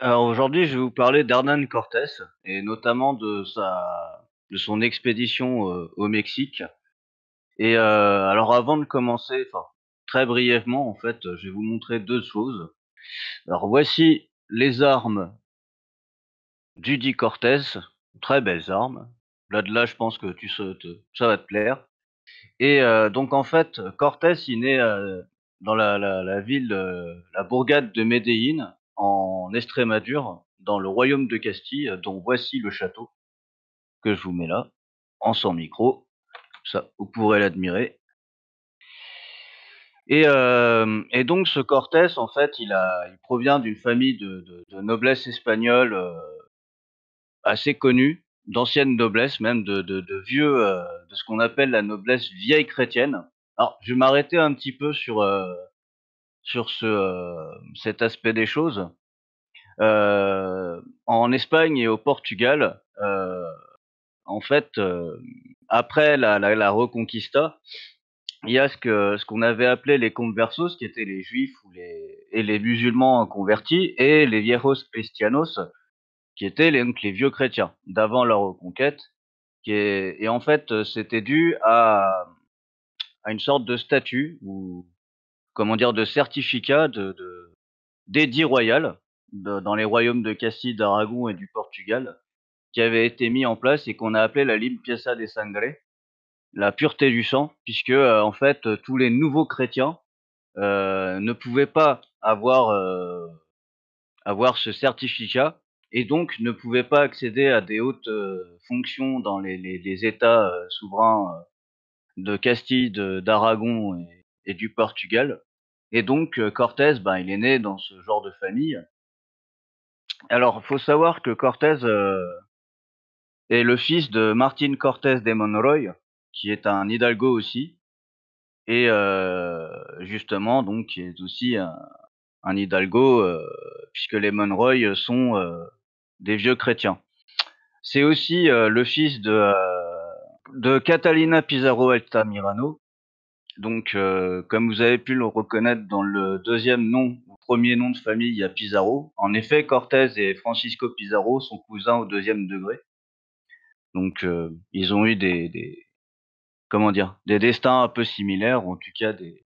Alors aujourd'hui, je vais vous parler d'Hernán Cortés et notamment de son expédition, au Mexique et alors avant de commencer, enfin, très brièvement en fait, je vais vous montrer 2 choses. Alors voici les armes d'Udi Cortés, très belles armes. Là je pense que ça va te plaire et donc en fait, Cortés il naît, dans la ville, la bourgade de Medellín en Estrémadure, dans le royaume de Castille, dont voici le château. Que je vous mets là, en sans micro, ça vous pourrez l'admirer. Et donc ce Cortés, en fait, il provient d'une famille de noblesse espagnole assez connue, d'ancienne noblesse même, de vieux, de ce qu'on appelle la noblesse vieille chrétienne. Alors, je vais m'arrêter un petit peu sur cet aspect des choses. En Espagne et au Portugal, en fait, après la Reconquista, il y a ce qu'on avait appelé les conversos, qui étaient les juifs et les musulmans convertis, et les viejos cristianos, qui étaient donc les vieux chrétiens d'avant la reconquête. Et en fait, c'était dû à une sorte de statut ou comment dire de certificat d'édit royal dans les royaumes de Castille, d'Aragon et du Portugal, qui avait été mis en place et qu'on a appelé la limpieza de sangre, la pureté du sang, puisque en fait tous les nouveaux chrétiens ne pouvait pas avoir ce certificat et donc ne pouvait pas accéder à des hautes, fonctions dans les États, souverains, de Castille, de d'Aragon et du Portugal. Et donc Cortés, ben, il est né dans ce genre de famille. Alors, faut savoir que Cortés, est le fils de Martín Cortés de Monroy, qui est un hidalgo aussi et justement donc qui est aussi un hidalgo, puisque les Monroy sont, des vieux chrétiens. C'est aussi, le fils de Catalina Pizarro Altamirano. Donc, comme vous avez pu le reconnaître dans le deuxième nom ou premier nom de famille, il y a Pizarro. En effet, Cortés et Francisco Pizarro sont cousins au deuxième degré. Donc, ils ont eu des comment dire? Des destins un peu similaires, ou en tout cas des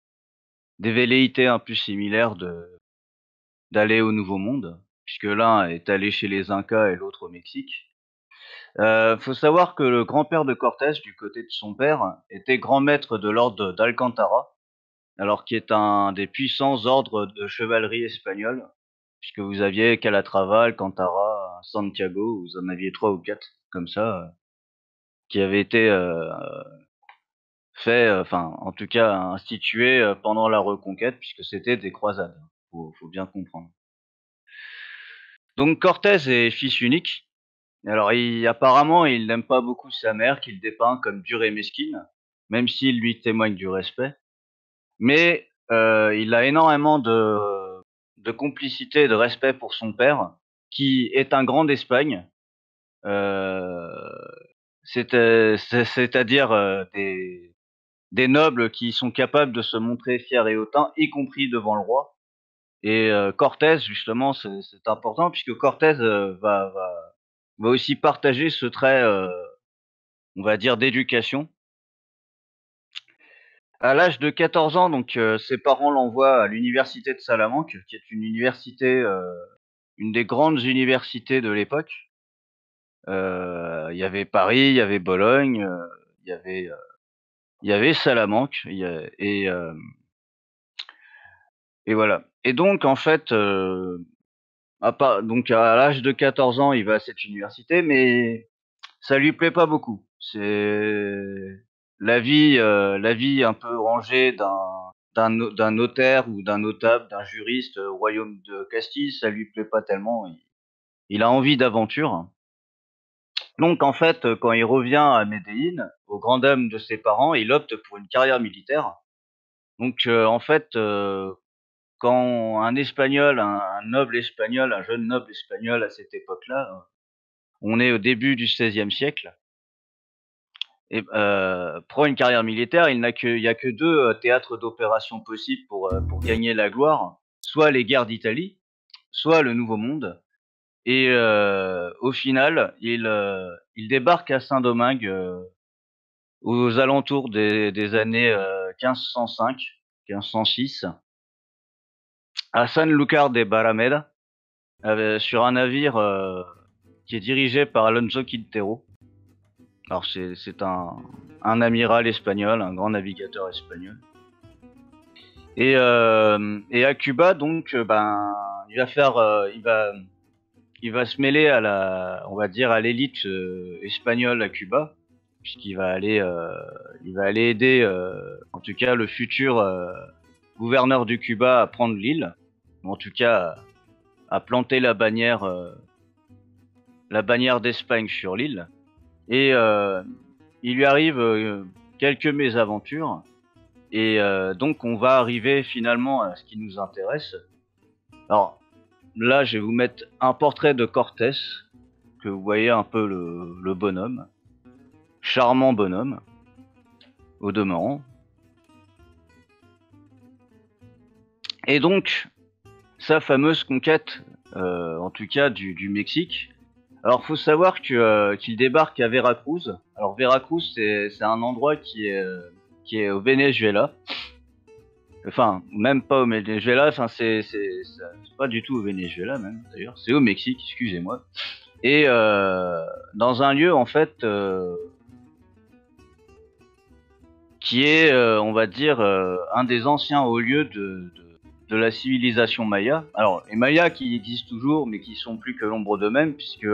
velléités un peu similaires d'aller au Nouveau Monde, puisque l'un est allé chez les Incas et l'autre au Mexique. Faut savoir que le grand-père de Cortés, du côté de son père, était grand maître de l'ordre d'Alcantara, alors qui est un des puissants ordres de chevalerie espagnole, puisque vous aviez Calatrava, Alcantara, Santiago, vous en aviez 3 ou 4 comme ça, qui avaient été, faits, enfin, en tout cas institués, pendant la Reconquête, puisque c'était des croisades. Faut bien comprendre. Donc Cortés est fils unique. Alors apparemment, il n'aime pas beaucoup sa mère, qu'il dépeint comme dure et mesquine, même s'il lui témoigne du respect. Mais il a énormément de complicité et de respect pour son père, qui est un grand d'Espagne, heu, c'est-à-dire, des nobles qui sont capables de se montrer fiers et hautains, y compris devant le roi. Et Cortés justement, c'est important puisque Cortés, va aussi partager ce trait, on va dire d'éducation. À l'âge de 14 ans donc, ses parents l'envoient à l'université de Salamanque, qui est une université, une des grandes universités de l'époque. Il y avait Paris, il y avait Bologne, il y avait, heu, il y avait Salamanque, il y a et voilà. Et donc en fait, donc à l'âge de 14 ans, il va à cette université, mais ça lui plaît pas beaucoup. C'est la vie un peu rangée d'un notaire ou d'un notable, d'un juriste au royaume de Castille, ça lui plaît pas tellement. Il a envie d'aventure. Donc en fait, quand il revient à Medellín, aux grandes dames de ses parents, il opte pour une carrière militaire. Donc en fait, quand un Espagnol, un noble espagnol, un jeune noble espagnol à cette époque-là, on est au début du XVIe siècle et prend une carrière militaire, il y a que 2 théâtres d'opération possibles pour gagner la gloire, soit les guerres d'Italie, soit le Nouveau Monde. Et au final, il débarque à Saint-Domingue, aux alentours des années 1505-1506, à Sanlúcar de Barrameda, sur un navire qui est dirigé par Alonso Quintero. Alors c'est un amiral espagnol, un grand navigateur espagnol. Et à Cuba, donc, ben, il va se mêler à on va dire, à l'élite espagnole à Cuba, puisqu'il va aller aider, en tout cas, le futur gouverneur du Cuba à prendre l'île, ou en tout cas à planter la bannière d'Espagne sur l'île. Et il lui arrive quelques mésaventures. Et donc on va arriver finalement à ce qui nous intéresse. Alors là, je vais vous mettre un portrait de Cortés, que vous voyez un peu le bonhomme. Charmant bonhomme, au demeurant. Et donc, sa fameuse conquête, en tout cas du Mexique. Alors faut savoir qu'il débarque à Veracruz. Alors Veracruz, c'est un endroit qui est au Venezuela. Enfin, même pas au Venezuela, enfin c'est pas du tout au Venezuela même d'ailleurs, c'est au Mexique, excusez-moi. Et dans un lieu en fait qui est, on va dire, un des anciens hauts lieux de la civilisation maya. Alors les Mayas qui existent toujours, mais qui sont plus que l'ombre d'eux-mêmes, puisque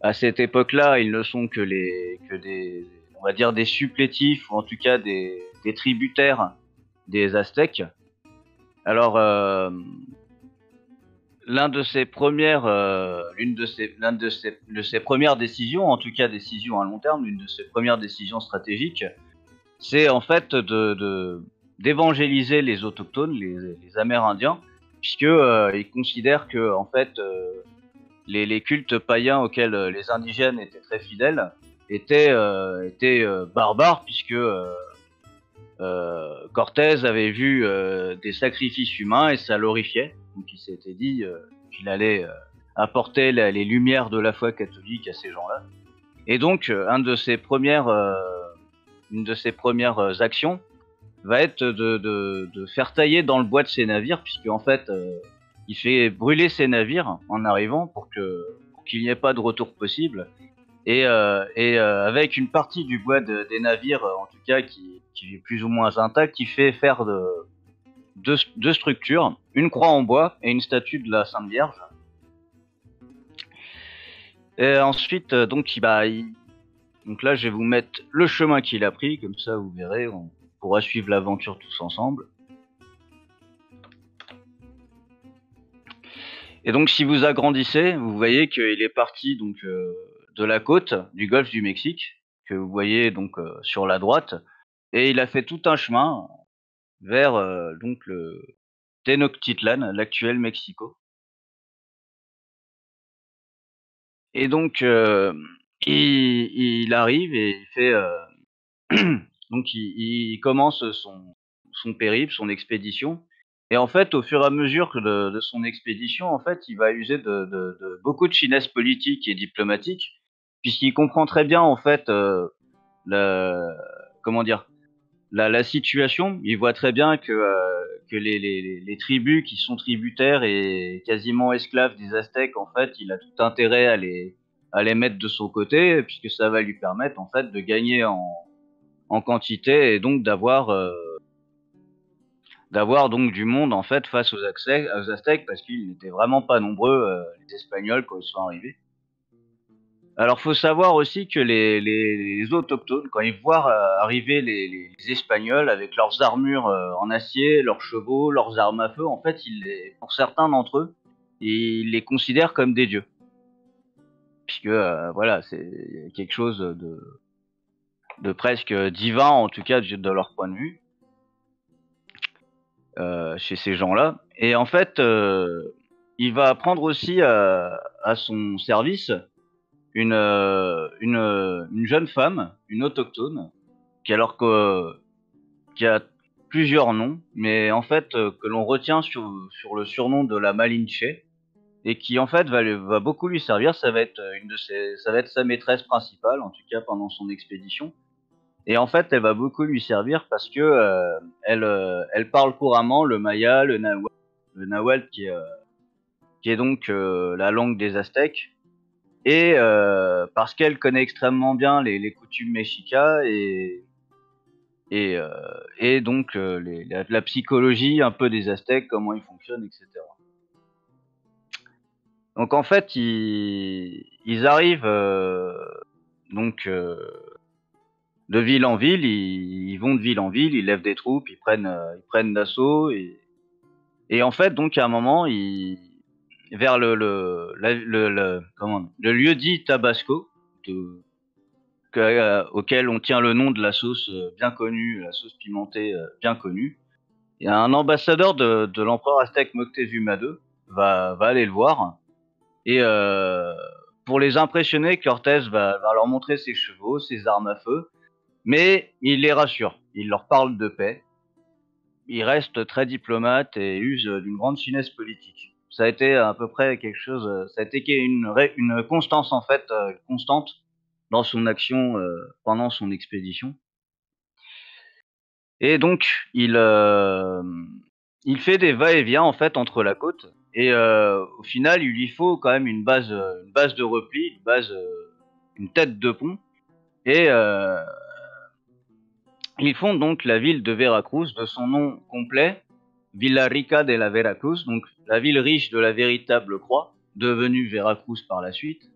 à cette époque-là, ils ne sont que des, on va dire, des supplétifs, ou en tout cas des tributaires des Aztèques. Alors, de ses premières décisions, en tout cas décisions à long terme, l'une de ses premières décisions stratégiques, c'est en fait d'évangéliser les autochtones, les Amérindiens, puisque ils considèrent que en fait les cultes païens auxquels les indigènes étaient très fidèles étaient barbares, puisque Cortés avait vu des sacrifices humains et ça l'horrifiait. Donc il s'était dit qu'il allait apporter les lumières de la foi catholique à ces gens-là. Et donc une de ses premières actions va être de faire tailler dans le bois de ses navires, puisque en fait il fait brûler ses navires en arrivant pour qu'il n'y ait pas de retour possible. Et avec une partie du bois des navires, en tout cas qui est plus ou moins intact, qui fait faire deux structures, une croix en bois et une statue de la Sainte Vierge. Et ensuite, donc là, je vais vous mettre le chemin qu'il a pris, comme ça vous verrez, on pourra suivre l'aventure tous ensemble. Et donc, si vous agrandissez, vous voyez qu'il est parti donc de la côte du golfe du Mexique, que vous voyez donc sur la droite, et il a fait tout un chemin vers donc le Tenochtitlan, l'actuel Mexico. Et donc il arrive et il fait donc il commence son périple, son expédition. Et en fait, au fur et à mesure de son expédition, en fait, il va user de beaucoup de finesse politique et diplomatique, puisqu'il comprend très bien en fait le, comment dire, la situation. Il voit très bien que les tribus qui sont tributaires et quasiment esclaves des Aztèques, en fait, il a tout intérêt à les mettre de son côté, puisque ça va lui permettre en fait de gagner en quantité et donc d'avoir donc du monde en fait face aux Aztèques, parce qu'ils n'étaient vraiment pas nombreux, les Espagnols, quand ils sont arrivés. Alors faut savoir aussi que les autochtones, quand ils voient arriver les Espagnols avec leurs armures en acier, leurs chevaux, leurs armes à feu, en fait, pour certains d'entre eux, ils les considèrent comme des dieux, puisque voilà, c'est quelque chose de presque divin, en tout cas de leur point de vue. Chez ces gens-là. Et en fait, il va prendre aussi à son service une jeune femme, une autochtone, qui a plusieurs noms, mais en fait que l'on retient sur le surnom de la Malinche. et qui en fait va beaucoup lui servir. Ça va être sa maîtresse principale, en tout cas pendant son expédition. Et en fait, elle va beaucoup lui servir parce que elle parle couramment le maya, le nahuatl qui est donc la langue des Aztèques, et parce qu'elle connaît extrêmement bien les coutumes mexicas et, euh, et donc la psychologie un peu des Aztèques, comment ils fonctionnent, etc. Donc en fait, ils arrivent donc de ville en ville, ils vont de ville en ville, ils lèvent des troupes, ils prennent d'assaut et en fait donc à un moment vers le lieu dit Tabasco auquel on tient le nom de la sauce bien connue, la sauce pimentée bien connue. Il y a un ambassadeur de l'empereur aztèque Moctezuma II va aller le voir et pour les impressionner, Cortés va leur montrer ses chevaux, ses armes à feu, mais il les rassure, il leur parle de paix, il reste très diplomate et use d'une grande finesse politique. Ça a été à peu près quelque chose, ça a été une constance en fait, constante dans son action pendant son expédition. Et donc il fait des va-et-vient en fait entre la côte et au final il lui faut quand même une base de repli, une tête de pont et ils fondent donc la ville de Veracruz de son nom complet, Villa Rica de la Veracruz, donc la ville riche de la véritable croix, devenue Veracruz par la suite,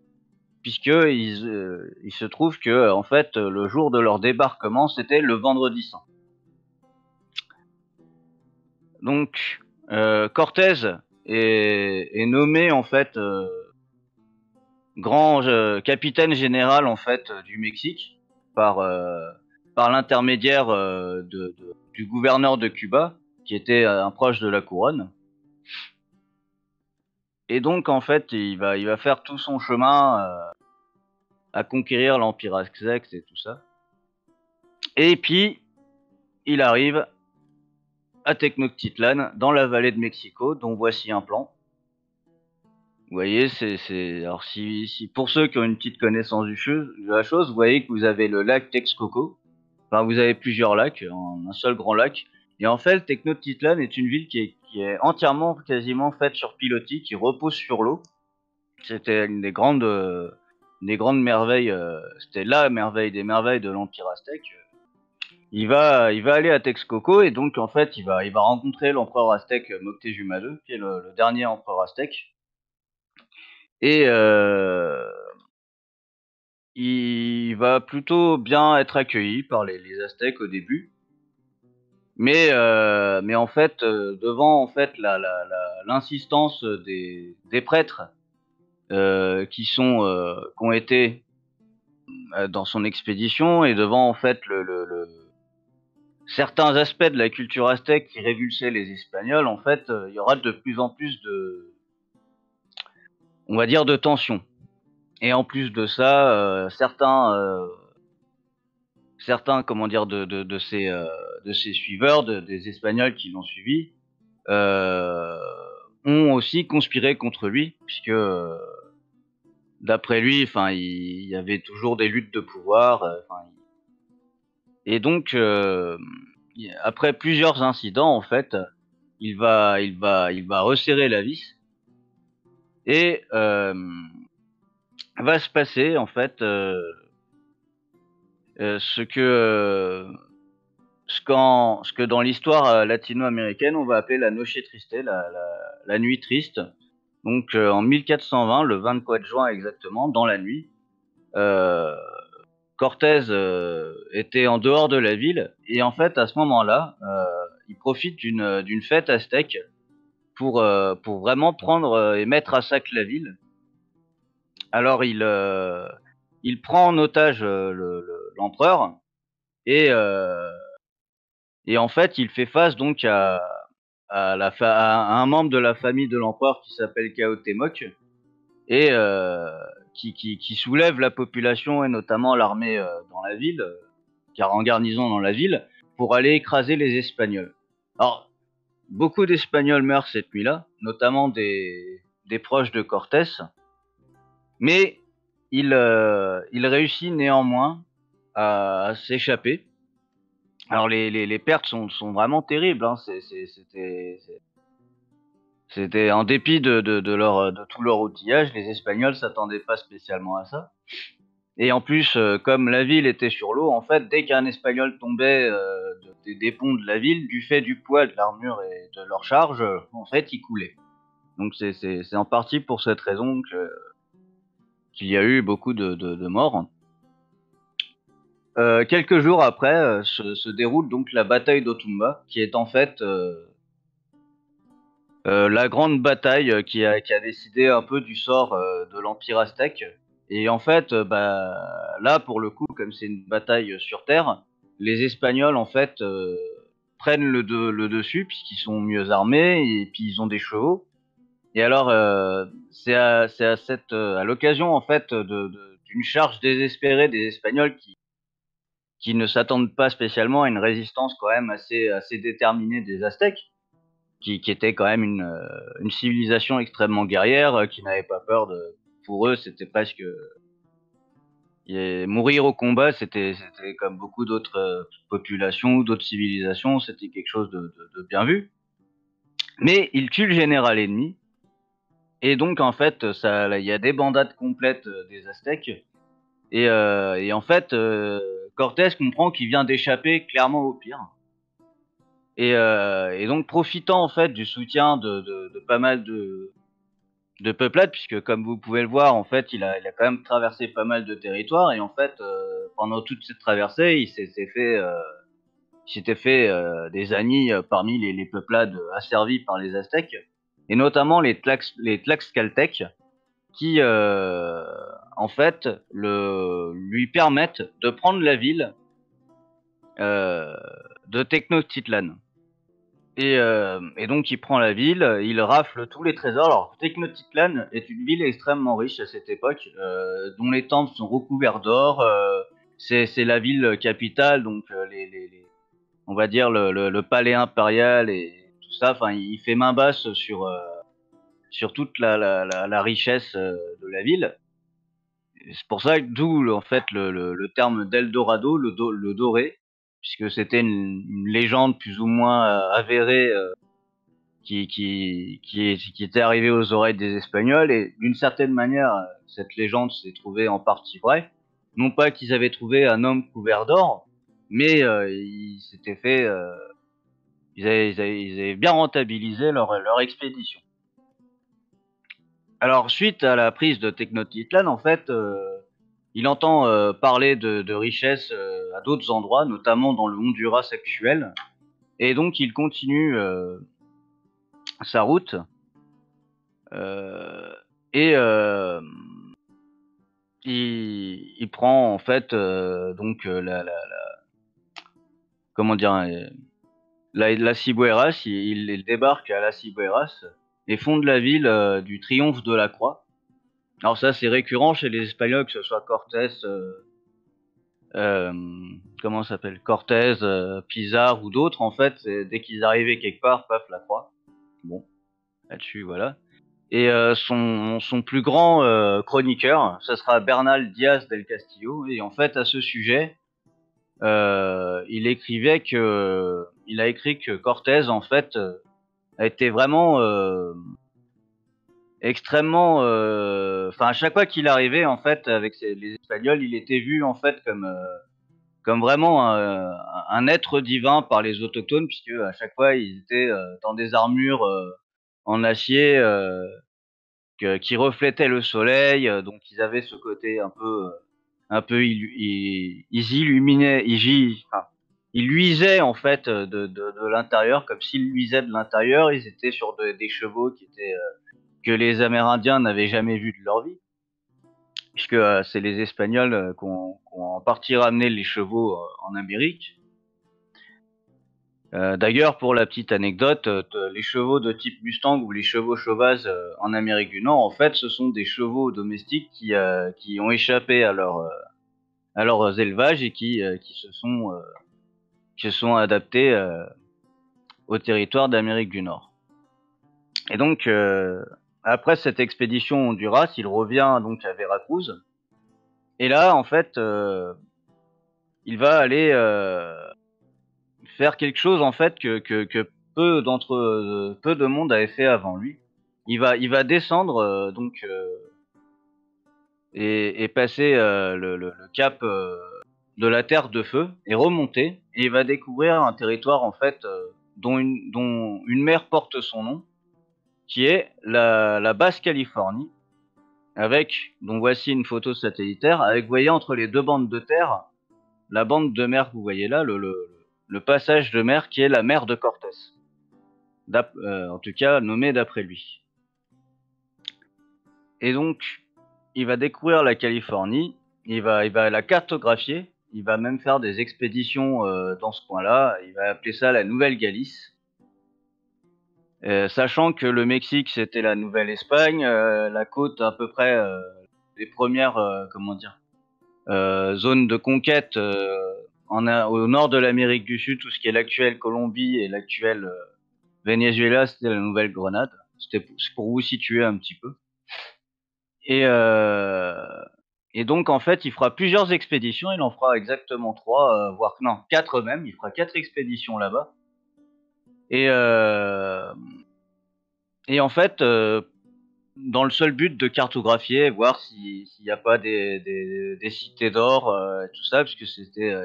puisque il se trouve que en fait le jour de leur débarquement c'était le vendredi saint. Donc Cortés est nommé en fait grand capitaine général en fait du Mexique par par l'intermédiaire du gouverneur de Cuba qui était un proche de la couronne. Et donc en fait il va faire tout son chemin à conquérir l'empire aztèque et tout ça. Et puis il arrive à Tenochtitlan dans la vallée de Mexico, dont voici un plan. Vous voyez, alors si pour ceux qui ont une petite connaissance de la chose, vous voyez que vous avez le lac Texcoco. Enfin, vous avez plusieurs lacs, un seul grand lac. Et en fait, Tenochtitlan est une ville qui est entièrement, quasiment faite sur pilotis, qui repose sur l'eau. C'était une des grandes merveilles. C'était la merveille des merveilles de l'Empire aztèque. Il va aller à Texcoco et donc en fait, il va rencontrer l'empereur aztèque Moctezuma II, qui est le dernier empereur aztèque. Et il va plutôt bien être accueilli par les Aztèques au début, mais en fait, devant en fait l'insistance des prêtres qui ont été dans son expédition et devant en fait certains aspects de la culture aztèque qui révulsaient les Espagnols, en fait, il y aura de plus en plus on va dire, de tensions. Et en plus de ça, certains, comment dire, de ses suiveurs, des Espagnols qui l'ont suivi, euh, ont aussi conspiré contre lui, puisque d'après lui, enfin, il y avait toujours des luttes de pouvoir. Et donc, après plusieurs incidents, en fait, il va resserrer la vis et va se passer en fait ce que ce que dans l'histoire latino-américaine on va appeler la Noche Triste, la nuit triste. Donc en 1420, le 24 juin exactement, dans la nuit, euh, Cortés était en dehors de la ville et en fait à ce moment-là, il profite d'une fête aztèque pour vraiment prendre et mettre à sac la ville. Alors il prend en otage l'empereur et et en fait il fait face donc à un membre de la famille de l'empereur qui s'appelle Cuauhtémoc et qui soulève la population et notamment l'armée dans la ville, car en garnison dans la ville, pour aller écraser les Espagnols. Alors, beaucoup d'Espagnols meurent cette nuit-là, notamment des proches de Cortés, mais il réussit néanmoins à s'échapper. Alors les pertes sont vraiment terribles, hein. C'était en dépit de tout leur outillage, les Espagnols s'attendaient pas spécialement à ça. Et en plus, comme la ville était sur l'eau, en fait, dès qu'un Espagnol tombait des ponts de la ville, du fait du poids de l'armure et de leur charge, en fait, il coulait. Donc c'est en partie pour cette raison qu'il y a eu beaucoup de morts. Quelques jours après se déroule donc la bataille d'Otumba, qui est en fait la grande bataille qui a décidé un peu du sort de l'Empire aztèque. Et en fait, là pour le coup, comme c'est une bataille sur terre, les Espagnols en fait prennent le dessus puisqu'ils sont mieux armés et puis ils ont des chevaux. Et alors c'est à cette à l'occasion en fait d'une charge désespérée des Espagnols qui ne s'attendent pas spécialement à une résistance quand même assez déterminée des Aztèques, qui était quand même une civilisation extrêmement guerrière, qui n'avait pas peur de. Pour eux, c'était presque mourir au combat, c'était comme beaucoup d'autres populations ou d'autres civilisations, c'était quelque chose de bien vu. Mais ils tuent le général ennemi, et donc en fait, il y a des bandades complètes des Aztèques, et en fait, Cortés comprend qu'il vient d'échapper clairement au pire. Et donc profitant en fait du soutien de pas mal de peuplades, puisque comme vous pouvez le voir, en fait, il a quand même traversé pas mal de territoires, et en fait, pendant toute cette traversée, il s'était fait des amis parmi les peuplades asservies par les Aztèques, et notamment les Tlaxcaltèques, qui en fait lui permettent de prendre la ville euh, de Tenochtitlan. Et donc il prend la ville, il rafle tous les trésors. Alors Tenochtitlan est une ville extrêmement riche à cette époque, dont les temples sont recouverts d'or. C'est la ville capitale, donc on va dire le palais impérial et tout ça. Enfin, il fait main basse sur toute la richesse de la ville. C'est pour ça que d'où en fait le terme d'Eldorado, le doré, puisque c'était une légende plus ou moins avérée qui était arrivé aux oreilles des Espagnols, et d'une certaine manière, cette légende s'est trouvée en partie vraie. Non pas qu'ils avaient trouvé un homme couvert d'or, mais ils s'étaient fait, ils avaient bien rentabilisé leur expédition. Alors suite à la prise de Tenochtitlan, en fait, il entend parler de richesses à d'autres endroits, notamment dans le Honduras actuel, et donc il continue sa route. Euh, et il prend en fait donc comment dire, la Ciboeras, il débarque à la Ciboeras et fonde la ville du Triomphe de la Croix. Alors ça c'est récurrent chez les Espagnols, que ce soit Cortés, euh, comment ça s'appelle, Cortés, Pizarro ou d'autres, en fait, dès qu'ils arrivaient quelque part, paf, la croix. Bon, là-dessus, voilà. Et son plus grand chroniqueur, ce sera Bernal Diaz del Castillo. Et en fait, à ce sujet, il a écrit que Cortés, en fait, a été vraiment extrêmement. Enfin, à chaque fois qu'il arrivait, en fait, avec les Espagnols, il était vu en fait comme vraiment un être divin par les autochtones, puisque à chaque fois, ils étaient dans des armures en acier. Qui reflétaient le soleil, donc ils avaient ce côté un peu ils illuminaient, enfin, ils luisaient en fait de l'intérieur, comme s'ils luisaient de l'intérieur. Ils étaient sur des chevaux qui étaient que les Amérindiens n'avaient jamais vus de leur vie, puisque c'est les Espagnols qui ont en partie ramené les chevaux en Amérique. D'ailleurs, pour la petite anecdote, les chevaux de type Mustang ou les chevaux chauvages en Amérique du Nord, en fait, ce sont des chevaux domestiques qui ont échappé à leurs élevages et qui se sont adaptés au territoire d'Amérique du Nord. Et donc, après cette expédition Honduras, il revient donc à Veracruz. Et là, en fait, il va aller faire quelque chose en fait que peu de monde avait fait avant lui. Il va descendre et passer le cap de la Terre de Feu et remonter, et il va découvrir un territoire en fait dont une mer porte son nom, qui est la Basse-Californie, avec, dont voici une photo satellitaire, avec, vous voyez, entre les deux bandes de terre, la bande de mer que vous voyez là, le passage de mer qui est la mer de Cortés, en tout cas nommé d'après lui. Et donc, il va découvrir la Californie, il va la cartographier, il va même faire des expéditions dans ce coin-là, il va appeler ça la Nouvelle-Galice. Sachant que le Mexique c'était la Nouvelle-Espagne, la côte à peu près les premières zones de conquête au nord de l'Amérique du Sud, tout ce qui est l'actuelle Colombie et l'actuelle Venezuela, c'était la Nouvelle-Grenade. C'est pour vous situer un petit peu. Et donc en fait, il fera plusieurs expéditions. Il en fera exactement 3, voire non 4 même. Il fera 4 expéditions là-bas. Et en fait, dans le seul but de cartographier, voir s'il n'y a pas des cités d'or, tout ça, parce que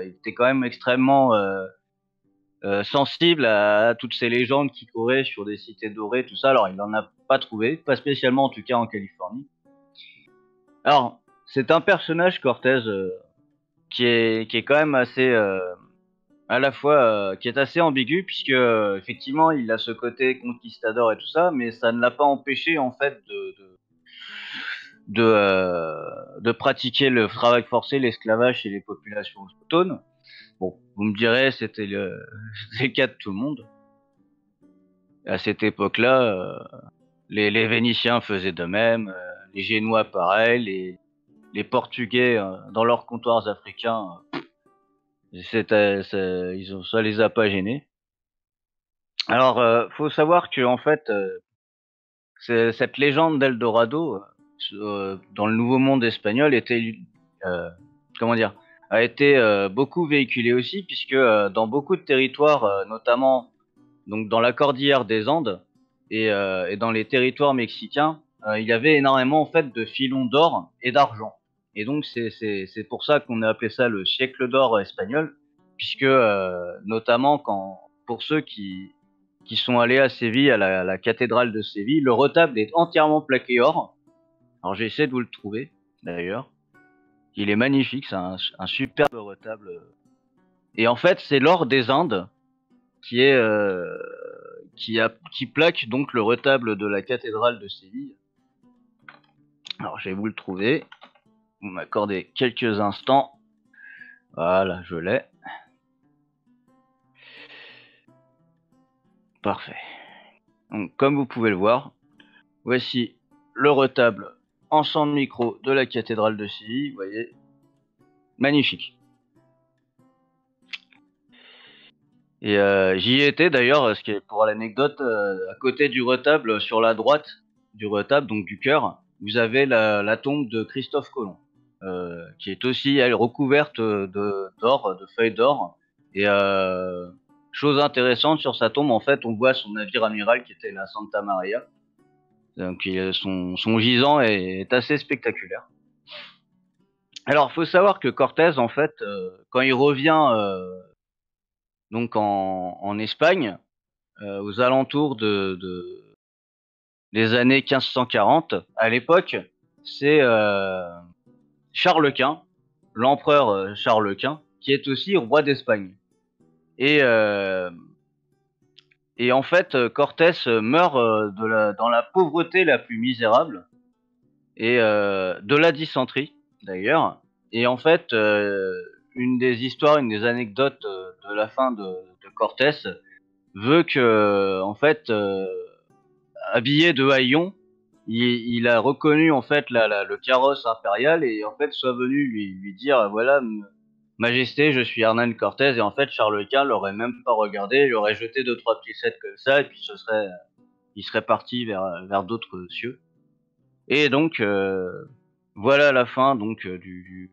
il était quand même extrêmement sensible à toutes ces légendes qui couraient sur des cités dorées, tout ça. Alors il n'en a pas trouvé, pas spécialement en tout cas en Californie. Alors c'est un personnage, Cortés, qui est quand même assez à la fois qui est assez ambigu, puisque effectivement il a ce côté conquistador et tout ça, mais ça ne l'a pas empêché en fait de pratiquer le travail forcé, l'esclavage chez les populations autochtones. Bon, vous me direz, c'était le cas de tout le monde. À cette époque-là, les Vénitiens faisaient de même, les Génois pareil, les Portugais dans leurs comptoirs africains, ça les a pas gênés. Alors, faut savoir que en fait, cette légende d'Eldorado dans le Nouveau Monde espagnol euh, comment dire, a été beaucoup véhiculée aussi, puisque dans beaucoup de territoires, notamment donc dans la cordillère des Andes et dans les territoires mexicains, il y avait énormément en fait de filons d'or et d'argent. Et donc c'est pour ça qu'on a appelé ça le siècle d'or espagnol, puisque notamment pour ceux qui sont allés à Séville, à la cathédrale de Séville, le retable est entièrement plaqué or. Alors j'ai essayé de vous le trouver d'ailleurs. Il est magnifique, c'est un superbe retable. Et en fait, c'est l'or des Indes qui est qui plaque donc le retable de la cathédrale de Séville. Alors je vais vous le trouver. Vous m'accordez quelques instants. Voilà, je l'ai. Parfait. Donc comme vous pouvez le voir, voici le retable en champ de micro de la cathédrale de Séville. Vous voyez, magnifique. Et j'y étais d'ailleurs, ce qui est pour l'anecdote, à côté du retable, sur la droite du retable, donc du chœur, vous avez la tombe de Christophe Colomb, qui est aussi, elle, recouverte d'or, de feuilles d'or. Et chose intéressante, sur sa tombe, en fait, on voit son navire amiral qui était la Santa Maria. Donc son gisant est assez spectaculaire. Alors, faut savoir que Cortés, en fait, quand il revient donc en Espagne, aux alentours des années 1540. À l'époque, c'est Charles Quint, l'empereur Charles Quint, qui est aussi roi d'Espagne. Et, euh, et en fait, Cortés meurt dans la pauvreté la plus misérable, et de la dysenterie d'ailleurs. Et en fait, une des histoires, une des anecdotes de la fin de Cortés veut que, en fait, habillé de haillons, il a reconnu en fait le carrosse impérial, et en fait soit venu lui dire voilà, Majesté, je suis Hernán Cortés. Et en fait Charles Quint l'aurait même pas regardé, il aurait jeté deux trois piécettes comme ça, et puis il serait parti vers d'autres cieux. et donc voilà la fin donc du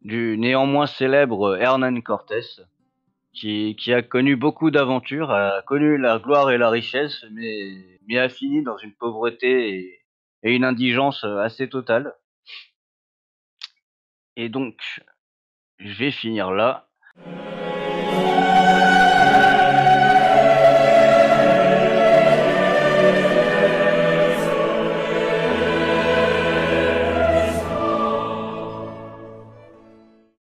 néanmoins célèbre Hernán Cortés, qui a connu beaucoup d'aventures, a connu la gloire et la richesse, mais a fini dans une pauvreté et une indigence, assez totale. Et donc je vais finir là.